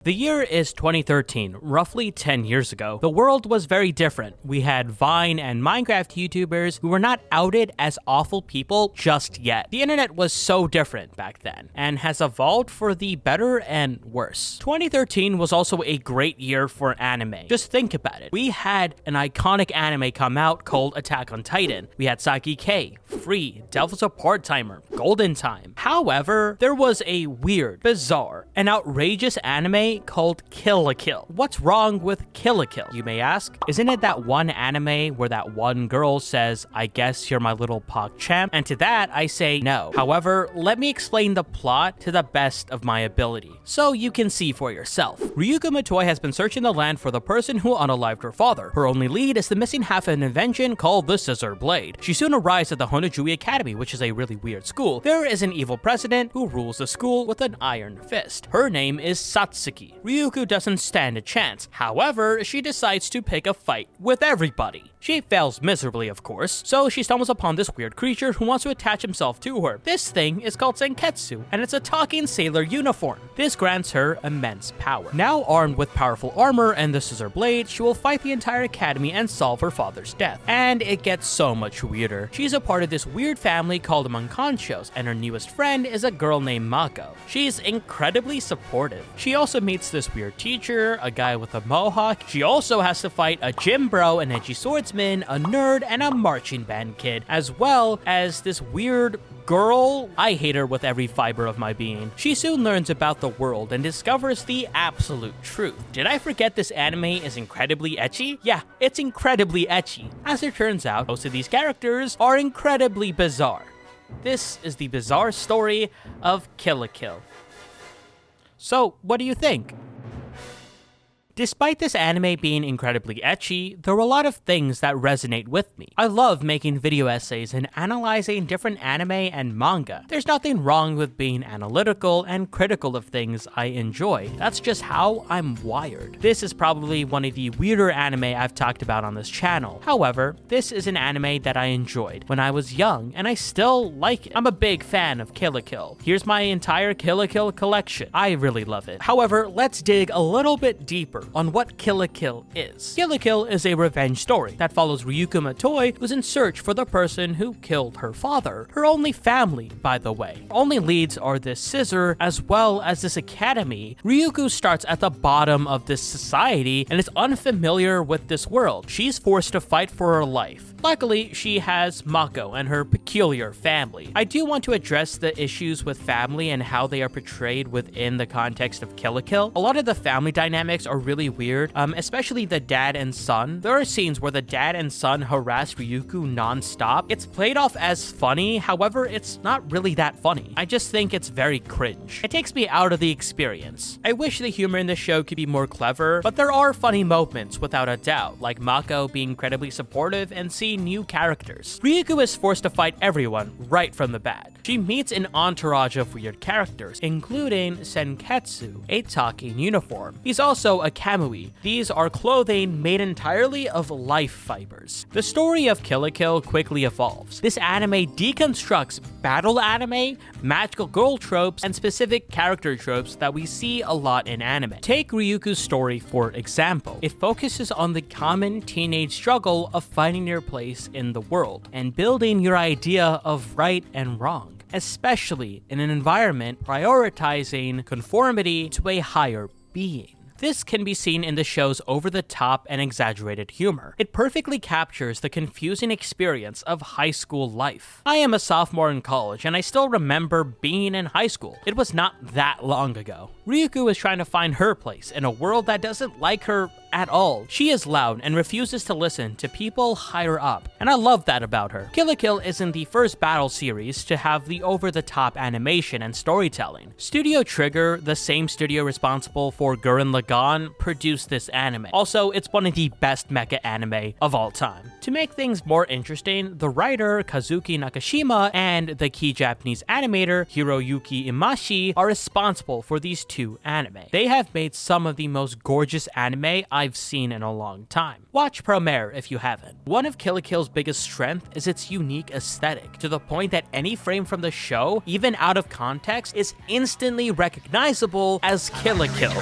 The year is 2013, roughly 10 years ago. The world was very different. We had Vine and Minecraft YouTubers who were not outed as awful people just yet. The internet was so different back then, and has evolved for the better and worse. 2013 was also a great year for anime. Just think about it. We had an iconic anime come out called Attack on Titan. We had Saiki K, Free, Devil's a Part-Timer, Golden Time. However, there was a weird, bizarre, and outrageous anime called Kill la Kill. What's wrong with Kill la Kill, you may ask? Isn't it that one anime where that one girl says, "I guess you're my little pog champ"? And to that, I say no. However, let me explain the plot to the best of my ability, so you can see for yourself. Ryuko Matoi has been searching the land for the person who unalived her father. Her only lead is the missing half of an invention called the Scissor Blade. She soon arrives at the Honojui Academy, which is a really weird school. There is an evil president who rules the school with an iron fist. Her name is Satsuki. Ryuko doesn't stand a chance. However, she decides to pick a fight with everybody. She fails miserably, of course, so she stumbles upon this weird creature who wants to attach himself to her. This thing is called Senketsu, and it's a talking sailor uniform. This grants her immense power. Now armed with powerful armor and the Scissor Blade, she will fight the entire academy and solve her father's death. And it gets so much weirder. She's a part of this weird family called the Blumenkranz, and her newest friend is a girl named Mako. She's incredibly supportive. She also meets this weird teacher, a guy with a mohawk. She also has to fight a gym bro, an edgy swordsman, a nerd, and a marching band kid, as well as this weird girl. I hate her with every fiber of my being. She soon learns about the world and discovers the absolute truth. Did I forget this anime is incredibly ecchi? Yeah, it's incredibly ecchi. As it turns out, most of these characters are incredibly bizarre. This is the bizarre story of Kill la Kill. So, what do you think? Despite this anime being incredibly ecchi, there were a lot of things that resonate with me. I love making video essays and analyzing different anime and manga. There's nothing wrong with being analytical and critical of things I enjoy. That's just how I'm wired. This is probably one of the weirder anime I've talked about on this channel. However, this is an anime that I enjoyed when I was young, and I still like it. I'm a big fan of Kill la Kill. Here's my entire Kill la Kill collection. I really love it. However, let's dig a little bit deeper on what Kill la Kill is. Kill la Kill is a revenge story that follows Ryuko Matoi, who's in search for the person who killed her father. Her only family, by the way. Only leads are this scissor, as well as this academy. Ryuko starts at the bottom of this society and is unfamiliar with this world. She's forced to fight for her life. Luckily, she has Mako and her peculiar family. I do want to address the issues with family and how they are portrayed within the context of Kill la Kill. A lot of the family dynamics are really weird, especially the dad and son. There are scenes where the dad and son harass Ryuko non-stop. It's played off as funny, however, it's not really that funny. I just think it's very cringe. It takes me out of the experience. I wish the humor in the show could be more clever, but there are funny moments without a doubt, like Mako being incredibly supportive and seeing new characters. Ryuko is forced to fight everyone right from the bat. She meets an entourage of weird characters, including Senketsu, a talking uniform. He's also a kamui. These are clothing made entirely of life fibers. The story of Kill la Kill quickly evolves. This anime deconstructs battle anime, magical girl tropes, and specific character tropes that we see a lot in anime. Take Ryuko's story for example. It focuses on the common teenage struggle of finding your place in the world and building your idea of right and wrong, especially in an environment prioritizing conformity to a higher being. This can be seen in the show's over-the-top and exaggerated humor. It perfectly captures the confusing experience of high school life. I am a sophomore in college, and I still remember being in high school. It was not that long ago. Ryuko is trying to find her place in a world that doesn't like her at all. She is loud and refuses to listen to people higher up, and I love that about her. Kill la Kill isn't the first battle series to have the over-the-top animation and storytelling. Studio Trigger, the same studio responsible for Gurren Lagann, produced this anime. Also, it's one of the best mecha anime of all time. To make things more interesting, the writer Kazuki Nakashima and the key Japanese animator Hiroyuki Imashi are responsible for these two anime. They have made some of the most gorgeous anime I've seen in a long time. Watch Promare if you haven't. One of Kill la Kill's biggest strength is its unique aesthetic, to the point that any frame from the show, even out of context, is instantly recognizable as Kill la Kill.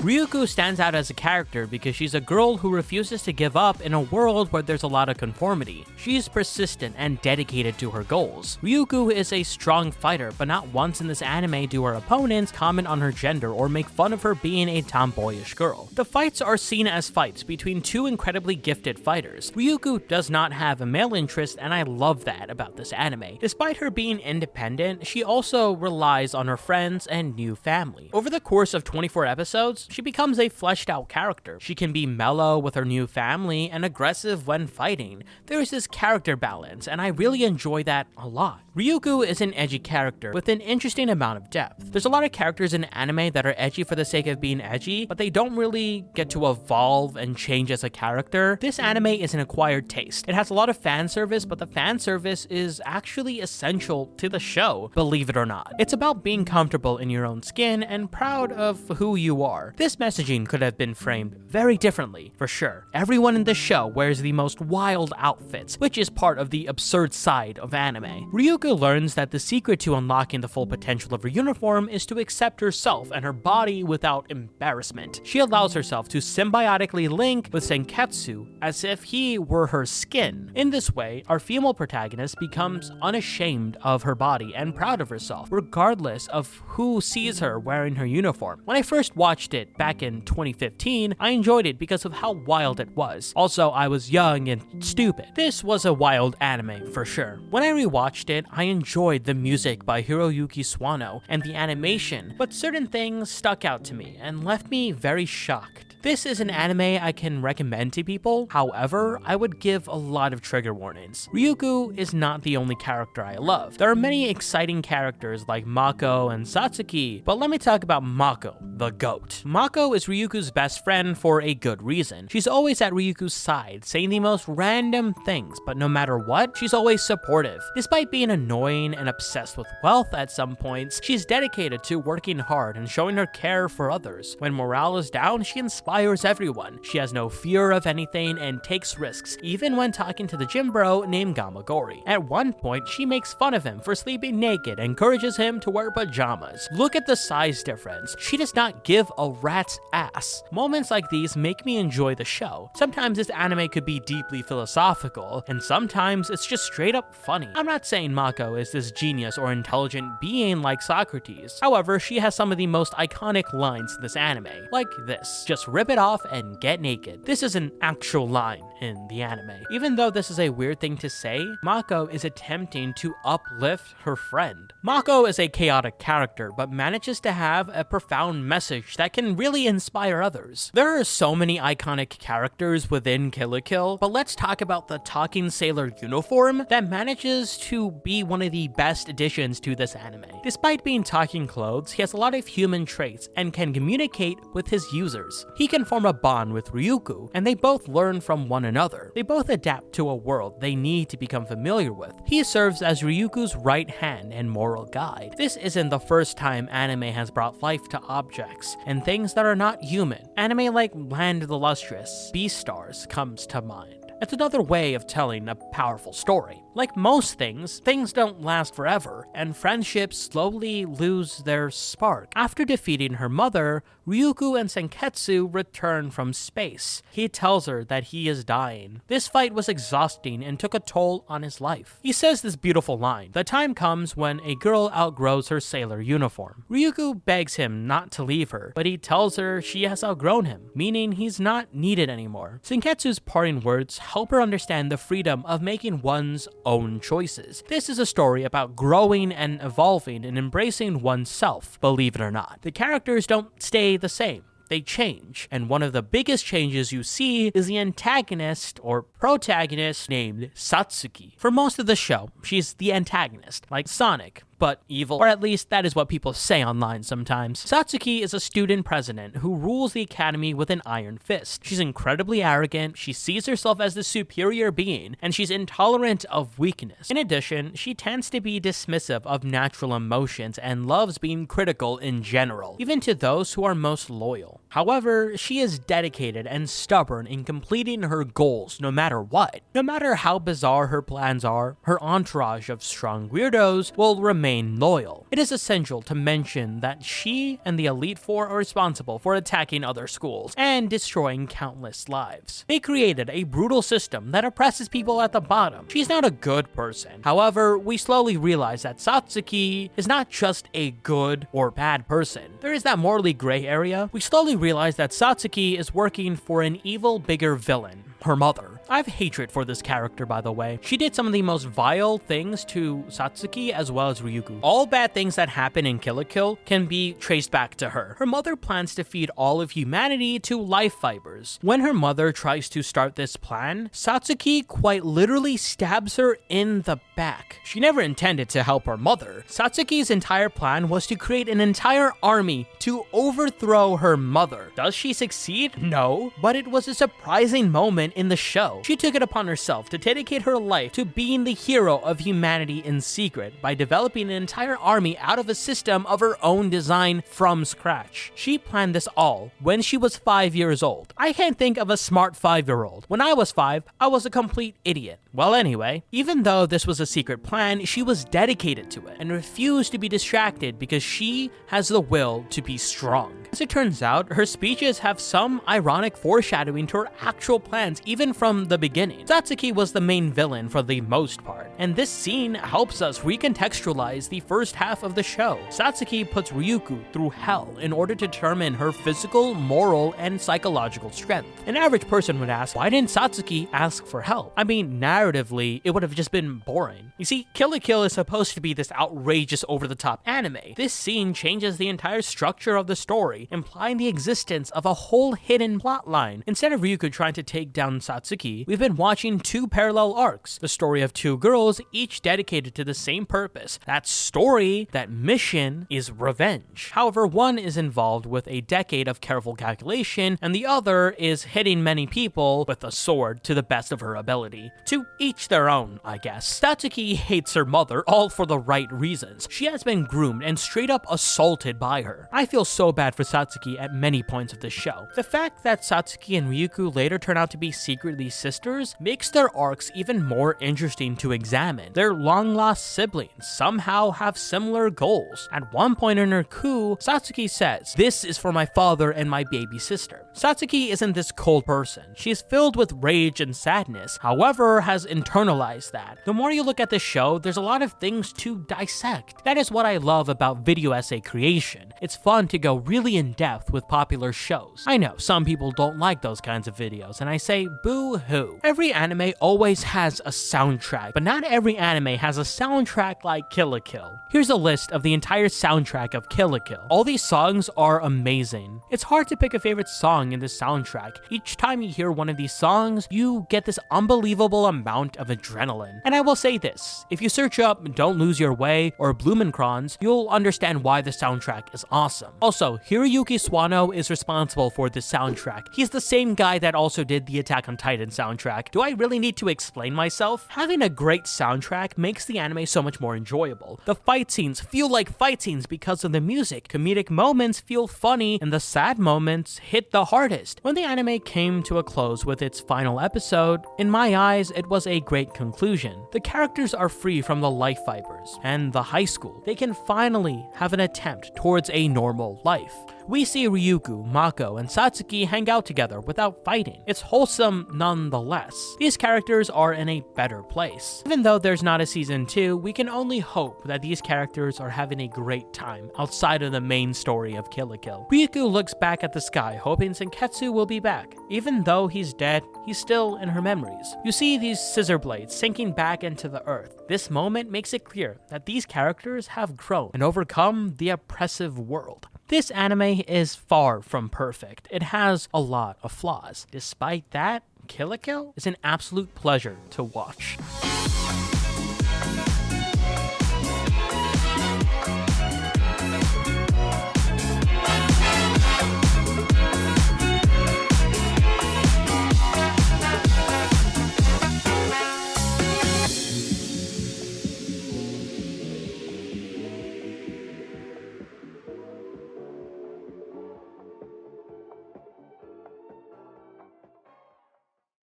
Ryuko stands out as a character because she's a girl who refuses to give up in a world where there's a lot of conformity. She's persistent and dedicated to her goals. Ryuko is a strong fighter, but not once in this anime do her opponents comment on her gender or make fun of her being a tomboyish girl. The fights are seen as fights between two incredibly gifted fighters. Ryuko does not have a male interest, and I love that about this anime. Despite her being independent, she also relies on her friends and new family. Over the course of 24 episodes, she becomes a fleshed out character. She can be mellow with her new family and aggressive when fighting. There's this character balance, and I really enjoy that a lot. Ryuko is an edgy character with an interesting amount of depth. There's a lot of characters in anime that are edgy for the sake of being edgy, but they don't really get to evolve and change as a character. This anime is an acquired taste. It has a lot of fan service, but the fan service is actually essential to the show, believe it or not. It's about being comfortable in your own skin and proud of who you are. This messaging could have been framed very differently, for sure. Everyone in the show wears the most wild outfits, which is part of the absurd side of anime. Ryuko learns that the secret to unlocking the full potential of her uniform is to accept herself and her body without embarrassment. She allows herself to symbiotically link with Senketsu as if he were her skin. In this way, our female protagonist becomes unashamed of her body and proud of herself, regardless of who sees her wearing her uniform. When I first watched it back in 2015, I enjoyed it because of how wild it was. Also, I was young and stupid. This was a wild anime for sure. When I rewatched it, I enjoyed the music by Hiroyuki Swano and the animation, but certain things stuck out to me and left me very shocked. This is an anime I can recommend to people, however, I would give a lot of trigger warnings. Ryuko is not the only character I love. There are many exciting characters like Mako and Satsuki, but let me talk about Mako the Goat. Mako is Ryuko's best friend for a good reason. She's always at Ryuko's side, saying the most random things, but no matter what, she's always supportive. Despite being annoying and obsessed with wealth at some points, she's dedicated to working hard and showing her care for others. When morale is down, she inspires everyone. She has no fear of anything and takes risks, even when talking to the gym bro named Gamagori. At one point, she makes fun of him for sleeping naked and encourages him to wear pajamas. Look at the size difference. She does not give a rat's ass. Moments like these make me enjoy the show. Sometimes this anime could be deeply philosophical, and sometimes it's just straight up funny. I'm not saying Mako is this genius or intelligent being like Socrates. However, she has some of the most iconic lines in this anime, like this: "Just rip it off and get naked." This is an actual line in the anime. Even though this is a weird thing to say, Mako is attempting to uplift her friend. Mako is a chaotic character, but manages to have a profound message that can really inspire others. There are so many iconic characters within Kill la Kill, but let's talk about the talking sailor uniform that manages to be one of the best additions to this anime. Despite being talking clothes, he has a lot of human traits and can communicate with his users. He can form a bond with Ryuko, and they both learn from one another. They both adapt to a world they need to become familiar with. He serves as Ryuko's right hand and moral guide. This isn't the first time anime has brought life to objects and things that are not human. Anime like Land of the Lustrous, Beastars comes to mind. It's another way of telling a powerful story. Like most things don't last forever, and friendships slowly lose their spark. After defeating her mother, Ryuko and Senketsu return from space. He tells her that he is dying. This fight was exhausting and took a toll on his life. He says this beautiful line: "The time comes when a girl outgrows her sailor uniform." Ryuko begs him not to leave her, but he tells her she has outgrown him, meaning he's not needed anymore. Senketsu's parting words help her understand the freedom of making one's own choices. This is a story about growing and evolving and embracing oneself, believe it or not. The characters don't stay the same. They change, and one of the biggest changes you see is the antagonist or protagonist named Satsuki. For most of the show, she's the antagonist, like Sonic, but evil. Or at least that is what people say online sometimes. Satsuki is a student president who rules the academy with an iron fist. She's incredibly arrogant, she sees herself as the superior being, and she's intolerant of weakness. In addition, she tends to be dismissive of natural emotions and loves being critical in general, even to those who are most loyal. However, she is dedicated and stubborn in completing her goals no matter what. No matter how bizarre her plans are, her entourage of strong weirdos will remain loyal. It is essential to mention that she and the Elite Four are responsible for attacking other schools and destroying countless lives. They created a brutal system that oppresses people at the bottom. She's not a good person. However, we slowly realize that Satsuki is not just a good or bad person. There is that morally gray area. We slowly realize that Satsuki is working for an evil, bigger villain, her mother. I have hatred for this character, by the way. She did some of the most vile things to Satsuki as well as Ryuko. All bad things that happen in Kill la Kill can be traced back to her. Her mother plans to feed all of humanity to life fibers. When her mother tries to start this plan, Satsuki quite literally stabs her in the back. She never intended to help her mother. Satsuki's entire plan was to create an entire army to overthrow her mother. Does she succeed? No, but it was a surprising moment in the show. She took it upon herself to dedicate her life to being the hero of humanity in secret by developing an entire army out of a system of her own design from scratch. She planned this all when she was 5 years old. I can't think of a smart 5-year-old. When I was 5, I was a complete idiot. Well, anyway, even though this was a secret plan, she was dedicated to it and refused to be distracted because she has the will to be strong. As it turns out, her speeches have some ironic foreshadowing to her actual plans even from the beginning. Satsuki was the main villain for the most part, and this scene helps us recontextualize the first half of the show. Satsuki puts Ryuko through hell in order to determine her physical, moral, and psychological strength. An average person would ask, why didn't Satsuki ask for help? I mean, narratively, it would have just been boring. You see, Kill la Kill is supposed to be this outrageous over-the-top anime. This scene changes the entire structure of the story, implying the existence of a whole hidden plotline. Instead of Ryuko trying to take down Satsuki, we've been watching two parallel arcs, the story of two girls, each dedicated to the same purpose. That story, that mission, is revenge. However, one is involved with a decade of careful calculation, and the other is hitting many people with a sword to the best of her ability. To each their own, I guess. Satsuki hates her mother, all for the right reasons. She has been groomed and straight up assaulted by her. I feel so bad for Satsuki at many points of the show. The fact that Satsuki and Ryuko later turn out to be secretly sisters makes their arcs even more interesting to examine. Their long-lost siblings somehow have similar goals. At one point in her coup, Satsuki says, "This is for my father and my baby sister." Satsuki isn't this cold person. She is filled with rage and sadness, however, has internalized that. The more you look at the show, there's a lot of things to dissect. That is what I love about video essay creation. It's fun to go really in depth with popular shows. I know, some people don't like those kinds of videos, and I say boo-hoo. Every anime always has a soundtrack, but not every anime has a soundtrack like Kill la Kill. Here's a list of the entire soundtrack of Kill la Kill. All these songs are amazing. It's hard to pick a favorite song in this soundtrack. Each time you hear one of these songs, you get this unbelievable amount of adrenaline. And I will say this, if you search up Don't Lose Your Way or Blumenkranz, you'll understand why the soundtrack is awesome. Also, Hiroyuki Swano is responsible for this soundtrack. He's the same guy that also did the Attack on Titan soundtrack. Do I really need to explain myself? Having a great soundtrack makes the anime so much more enjoyable. The fight scenes feel like fight scenes because of the music. Comedic moments feel funny, and the sad moments hit the hardest. When the anime came to a close with its final episode, in my eyes, it was a great conclusion. The characters are free from the life fibers, and the high school. They can finally have an attempt towards a normal life. We see Ryuko, Mako, and Satsuki hang out together without fighting. It's wholesome nonetheless. These characters are in a better place. Even though there's not a season 2, we can only hope that these characters are having a great time outside of the main story of Kill la Kill. Ryuko looks back at the sky, hoping Senketsu will be back. Even though he's dead, he's still in her memories. You see these scissor blades sinking back into the earth. This moment makes it clear that these characters have grown and overcome the oppressive world. This anime is far from perfect. It has a lot of flaws. Despite that, Kill la Kill is an absolute pleasure to watch.